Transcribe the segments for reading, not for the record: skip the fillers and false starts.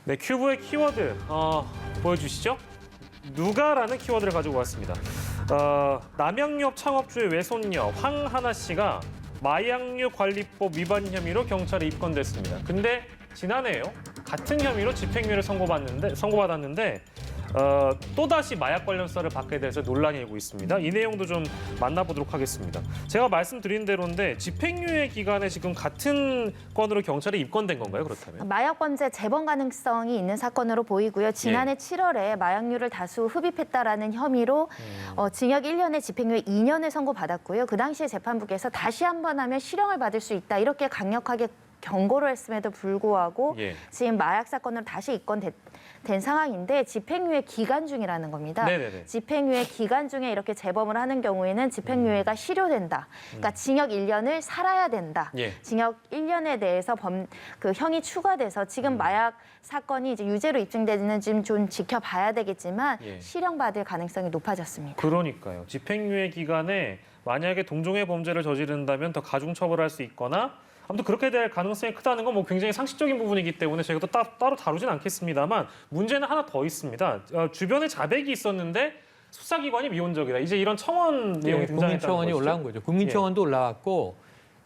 네, 큐브의 키워드 보여주시죠. 누가라는 키워드를 가지고 왔습니다. 남양유업 창업주의 외손녀 황하나 씨가 마약류 관리법 위반 혐의로 경찰에 입건됐습니다. 근데 지난해요. 같은 혐의로 집행유예를 선고받았는데 또다시 마약 관련 수사를 받게 돼서 논란이 일고 있습니다. 이 내용도 좀 만나보도록 하겠습니다. 제가 말씀드린 대로인데 집행유예 기간에 지금 같은 건으로 경찰에 입건된 건가요, 그렇다면? 마약 범죄 재범 가능성이 있는 사건으로 보이고요. 지난해 7월에 마약류를 다수 흡입했다라는 혐의로 징역 1년에 집행유예 2년을 선고받았고요. 그 당시에 재판부께서 다시 한 번 하면 실형을 받을 수 있다. 이렇게 강력하게 경고를 했음에도 불구하고 지금 마약 사건으로 다시 입건된 상황인데 집행유예 기간 중이라는 겁니다. 네네네. 집행유예 기간 중에 이렇게 재범을 하는 경우에는 집행유예가 실효된다. 그러니까 징역 1년을 살아야 된다. 징역 1년에 대해서 그 형이 추가돼서 지금 마약 사건이 이제 유죄로 입증되는지 좀 지켜봐야 되겠지만 실형받을 가능성이 높아졌습니다. 그러니까요. 집행유예 기간에 만약에 동종의 범죄를 저지른다면 더 가중처벌할 수 있거나 아무튼 그렇게 될 가능성이 크다는 건 뭐 굉장히 상식적인 부분이기 때문에 저희가 또 따로 다루진 않겠습니다만 문제는 하나 더 있습니다. 주변에 자백이 있었는데 수사기관이 미온적이다. 이제 이런 청원 내용이 등장했다는 국민청원이 것이죠. 올라온 거죠. 국민청원도 올라왔고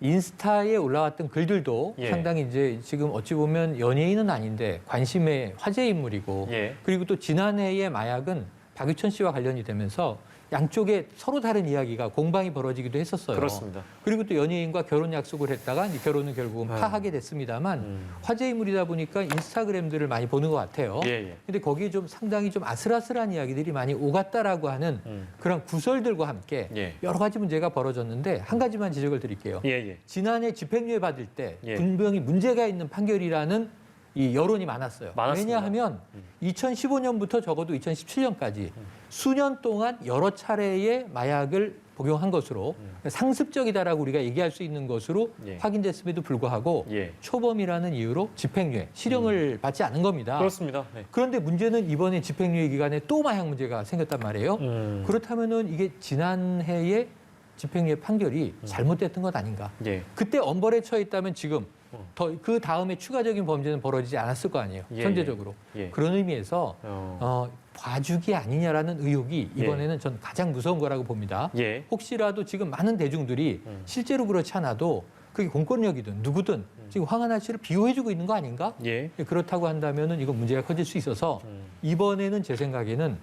인스타에 올라왔던 글들도 상당히 이제 지금 어찌 보면 연예인은 아닌데 관심의 화제 인물이고 그리고 또 지난해의 마약은 박유천 씨와 관련이 되면서 양쪽에 서로 다른 이야기가 공방이 벌어지기도 했었어요. 그렇습니다. 그리고 또 연예인과 결혼 약속을 했다가 이제 결혼은 결국은 파하게 됐습니다만 화제 인물이다 보니까 인스타그램들을 많이 보는 것 같아요. 근데 거기에 좀 상당히 좀 아슬아슬한 이야기들이 많이 오갔다라고 하는 그런 구설들과 함께 여러 가지 문제가 벌어졌는데 한 가지만 지적을 드릴게요. 지난해 집행유예 받을 때 분명히 문제가 있는 판결이라는 이 여론이 많았어요. 왜냐하면 2015년부터 적어도 2017년까지 수년 동안 여러 차례의 마약을 복용한 것으로 상습적이다라고 우리가 얘기할 수 있는 것으로 확인됐음에도 불구하고 초범이라는 이유로 집행유예, 실형을 받지 않은 겁니다. 그렇습니다. 그런데 문제는 이번에 집행유예 기간에 또 마약 문제가 생겼단 말이에요. 그렇다면은 이게 지난해의 집행유예 판결이 잘못됐던 것 아닌가. 그때 엄벌에 처해 있다면 지금 그 다음에 추가적인 범죄는 벌어지지 않았을 거 아니에요. 선제적으로. 그런 의미에서 봐주기 아니냐라는 의혹이 이번에는 전 가장 무서운 거라고 봅니다. 혹시라도 지금 많은 대중들이 실제로 그렇지 않아도 그게 공권력이든 누구든 지금 황하나 씨를 비호해주고 있는 거 아닌가? 그렇다고 한다면은 이건 문제가 커질 수 있어서 이번에는 제 생각에는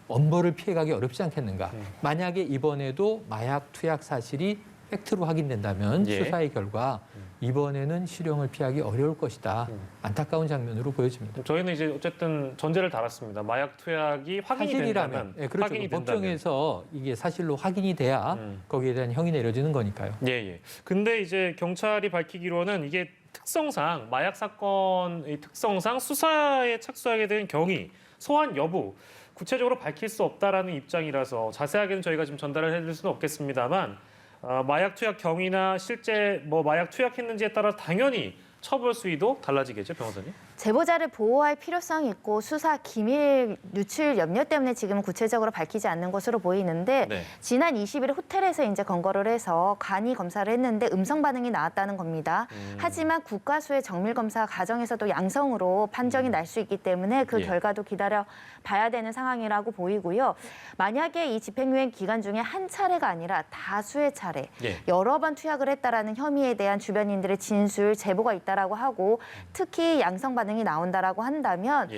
엄벌을 피해가기 어렵지 않겠는가. 만약에 이번에도 마약 투약 사실이 팩트로 확인된다면 수사의 결과 이번에는 실형을 피하기 어려울 것이다. 안타까운 장면으로 보여집니다. 저희는 이제 어쨌든 전제를 달았습니다. 마약 투약이 확인이 된다면. 그렇죠. 확인이 법정에서 이게 사실로 확인이 돼야 거기에 대한 형이 내려지는 거니까요. 근데 이제 경찰이 밝히기로는 이게 특성상 마약 사건의 특성상 수사에 착수하게 된 경위, 소환 여부 구체적으로 밝힐 수 없다라는 입장이라서 자세하게는 저희가 지금 전달을 해드릴 수는 없겠습니다만 마약 투약 경위나 실제 뭐 마약 투약했는지에 따라 당연히 처벌 수위도 달라지겠죠, 변호사님? 제보자를 보호할 필요성이 있고 수사 기밀 유출 염려 때문에 지금은 구체적으로 밝히지 않는 것으로 보이는데 지난 20일 호텔에서 이제 검거를 해서 간이 검사를 했는데 음성 반응이 나왔다는 겁니다. 하지만 국가수의 정밀 검사 과정에서도 양성으로 판정이 날 수 있기 때문에 그 결과도 기다려 봐야 되는 상황이라고 보이고요. 만약에 이 집행유예 기간 중에 한 차례가 아니라 다수의 차례, 여러 번 투약을 했다라는 혐의에 대한 주변인들의 진술, 제보가 있다라고 하고 특히 양성 반응이 나온다라고 한다면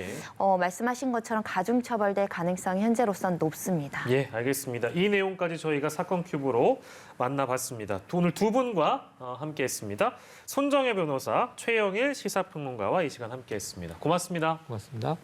말씀하신 것처럼 가중처벌될 가능성이 현재로선 높습니다. 알겠습니다. 이 내용까지 저희가 사건 큐브로 만나봤습니다. 오늘 두 분과 함께했습니다. 손정혜 변호사, 최영일 시사평론가와 이 시간 함께했습니다. 고맙습니다. 고맙습니다.